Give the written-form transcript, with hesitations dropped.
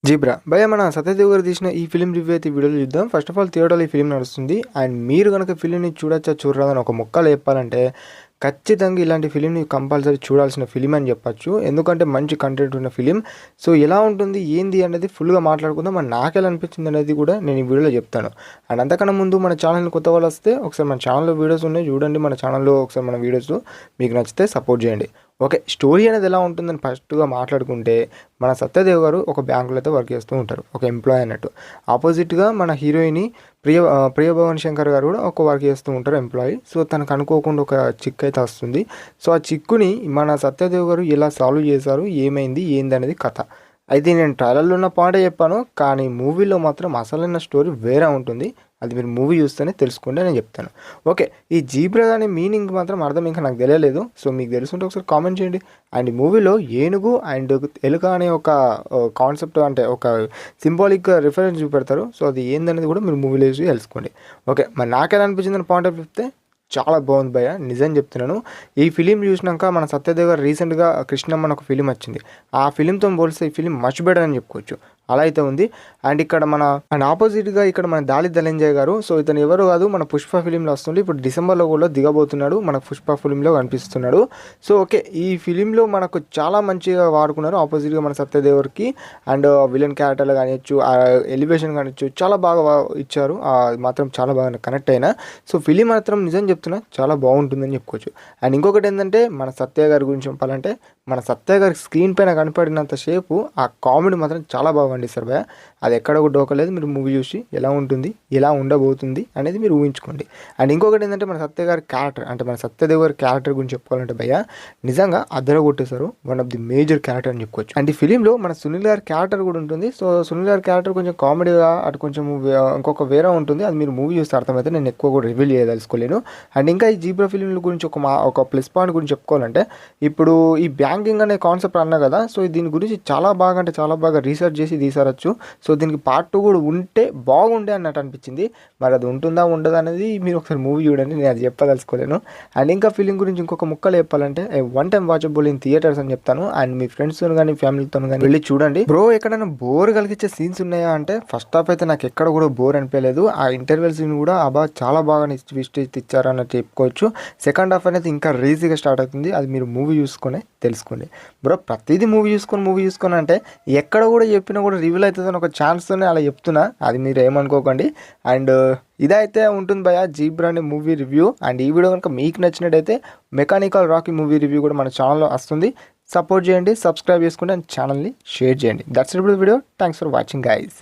Zebra భయ్యా మన సత్యదేవ్ గారు తీసిన ఈ ఫిలిం రివ్యూ అయితే వీడియోలో చూద్దాం. ఫస్ట్ ఆఫ్ ఆల్ థియేటర్లో ఈ ఫిలిం నడుస్తుంది. అండ్ మీరు కనుక ఫిలింని చూడొచ్చా చూడరాదని ఒక ముక్కలో చెప్పాలంటే ఖచ్చితంగా ఇలాంటి ఫిలింని కంపల్సరీ చూడాల్సిన ఫిలిం అని చెప్పచ్చు. ఎందుకంటే మంచి కంటెంట్ ఉన్న ఫిలిం. సో ఎలా ఉంటుంది ఏంది అనేది ఫుల్గా మాట్లాడుకుందాం. మరి నాకు ఎలా అనిపించింది అనేది కూడా నేను ఈ వీడియోలో చెప్తాను. అండ్ అంతకన్నా ముందు మన ఛానల్ని కొత్త వాళ్ళు వస్తే ఒకసారి మన ఛానల్లో వీడియోస్ ఉన్నాయి చూడండి. మన ఛానల్లో ఒకసారి మన వీడియోస్ మీకు నచ్చితే సపోర్ట్ చేయండి. ఓకే, స్టోరీ అనేది ఎలా ఉంటుందని ఫస్ట్గా మాట్లాడుకుంటే మన సత్యదేవ్ గారు ఒక బ్యాంకులో అయితే వర్క్ చేస్తూ ఉంటారు, ఒక ఎంప్లాయ్ అన్నట్టు. ఆపోజిట్గా మన హీరోయిన్ ప్రియభవన్ శంకర్ గారు కూడా ఒక వర్క్ చేస్తూ ఉంటారు, ఎంప్లాయీ. సో తనకు అనుకోకుండా ఒక చిక్ అయితే వస్తుంది. సో ఆ చిక్కుని మన సత్యదేవ్ గారు ఎలా సాల్వ్ చేశారు, ఏమైంది ఏంది అనేది కథ. అయితే నేను ట్రైలర్లో ఉన్న పాయింటే చెప్పాను, కానీ మూవీలో మాత్రం అసలైన స్టోరీ వేరే ఉంటుంది. అది మీరు మూవీ చూస్తేనే తెలుసుకోండి నేను చెప్తాను. ఓకే, ఈ జీబ్రా అనే మీనింగ్ మాత్రం అర్థం ఇంకా నాకు తెలియలేదు. సో మీకు తెలుసుంటే ఒకసారి కామెంట్ చేయండి. అండ్ ఈ మూవీలో ఏనుగు అండ్ ఎలుక అనే ఒక కాన్సెప్ట్, అంటే ఒక సింబాలిక్ రిఫరెన్స్ చూపెడతారు. సో అది ఏందనేది కూడా మీరు మూవీలో చూసి తెలుసుకోండి. ఓకే, మరి నాకెలా అనిపించిందని పాయింట్ ఆఫ్ చెప్తే చాలా బాగుంది భయ్య, నిజం చెప్తున్నాను. ఈ ఫిలిం చూసినాక మన సత్యదేవ్ గారు రీసెంట్గా కృష్ణమ్మ అని ఒక ఫిలిం వచ్చింది. ఆ ఫిలింతో పోలిస్తే ఈ ఫిలిం మచ్ బెటర్ అని చెప్పుకోవచ్చు. అలా అయితే ఉంది. అండ్ ఇక్కడ అండ్ ఆపోజిట్గా ఇక్కడ మన దాలి ధనంజయ్ గారు. సో ఇతను ఎవరు కాదు, మన పుష్ప ఫిలింలో వస్తుంది. ఇప్పుడు డిసెంబర్లో కూడా దిగబోతున్నాడు, మన పుష్ప ఫిలింలో కనిపిస్తున్నాడు. సో ఓకే, ఈ ఫిలింలో మనకు చాలా మంచిగా వాడుకున్నారు ఆపోజిట్గా మన సత్యదేవర్కి. అండ్ విలన్ క్యారెక్టర్లు కానివచ్చు, ఎలివేషన్ కానివచ్చు, చాలా బాగా ఇచ్చారు. మాత్రం చాలా బాగా కనెక్ట్ అయినా. సో ఫిలిం మాత్రం నిజం చెప్తున్నా చాలా బాగుంటుందని చెప్పుకోవచ్చు. అండ్ ఇంకొకటి ఏంటంటే మన సత్య గారి గురించి చెప్పాలంటే, మన సత్య గారి స్క్రీన్ పైన కనపడినంతసేపు ఆ కామెడీ మాత్రం చాలా బాగా పండిస్తారు భయ. అది ఎక్కడ కూడా డోకలేదు. మీరు మూవీ చూసి ఎలా ఉంటుంది, ఎలా ఉండబోతుంది అనేది మీరు ఊహించుకోండి. అండ్ ఇంకొకటి ఏంటంటే మన సత్య గారి క్యారెక్టర్, అంటే మన సత్యదేవ్ గారి క్యారెక్టర్ గురించి చెప్పుకోవాలంటే భయ నిజంగా అదరగొట్టేశారు. One of the major character అని చెప్పుకోవచ్చు. అండ్ ఈ ఫిలింలో మన సునీల్ గారి క్యారెక్టర్ కూడా ఉంటుంది. సో సునీల్ గారి క్యారెక్టర్ కొంచెం కామెడీగా, అటు కొంచెం ఇంకొక వేరే ఉంటుంది. అది మీరు మూవీ చూస్తే అర్థమైతే, నేను ఎక్కువ కూడా రివీల్ చేయదలుచుకోలేను. అండ్ ఇంకా ఈ జీబ్రా ఫిలింల గురించి ఒక ప్లస్ పాయింట్ గురించి చెప్పుకోవాలంటే, ఇప్పుడు ఈ బ్యాంకింగ్ అనే కాన్సెప్ట్ అన్నా కదా, సో దీని గురించి చాలా బాగా, అంటే చాలా బాగా రీసెర్చ్ చేసి తీసారచ్చు. సో దీనికి పార్ట్ 2 కూడా ఉంటే బాగుండే అన్నట్టు అనిపించింది. మరి అది ఉంటుందా ఉండదా అనేది మీరు ఒకసారి మూవీ చూడండి, నేను అది చెప్పదలుచుకోలేను. అండ్ ఇంకా ఫిలిం గురించి ఇంకొక ముక్కలు చెప్పాలంటే, one time watchable in theatres అని చెప్తాను. అండ్ మీ ఫ్రెండ్స్తో కానీ ఫ్యామిలీతో కానీ వెళ్ళి చూడండి. బ్రో ఎక్కడైనా బోర్ కలిగించే సీన్స్ ఉన్నాయా అంటే, ఫస్ట్ హాఫ్ అయితే నాకు ఎక్కడ కూడా బోర్ అనిపించలేదు. ఆ ఇంటర్వెల్ సీన్ కూడా చాలా బాగా ట్విస్ట్ ఇచ్చారు అన్నట్టు చెప్పుకోవచ్చు. సెకండ్ హాఫ్ అనేది ఇంకా రీజీగా స్టార్ట్ అవుతుంది. అది మీరు మూవీ చూసుకొని తెలుసుకోండి. బ్రో ప్రతిదీ మూవీ చూసుకొని అంటే ఎక్కడ కూడా చెప్పినా కూడా రివీల్ అవుతుందని ఒక ఛాన్స్తోనే అలా చెప్తున్నా, అది మీరు ఏమనుకోకండి. అండ్ ఇదైతే ఉంటుంది భయ జీబ్రా అనే మూవీ రివ్యూ. అండ్ ఈ వీడియో కనుక మీకు నచ్చినట్టయితే మెకానికల్ రాకీ మూవీ రివ్యూ కూడా మన ఛానల్లో వస్తుంది. సపోర్ట్ చేయండి, సబ్స్క్రైబ్ చేసుకోండి, అండ్ ఛానల్ని షేర్ చేయండి. That's it video. Thanks for watching guys.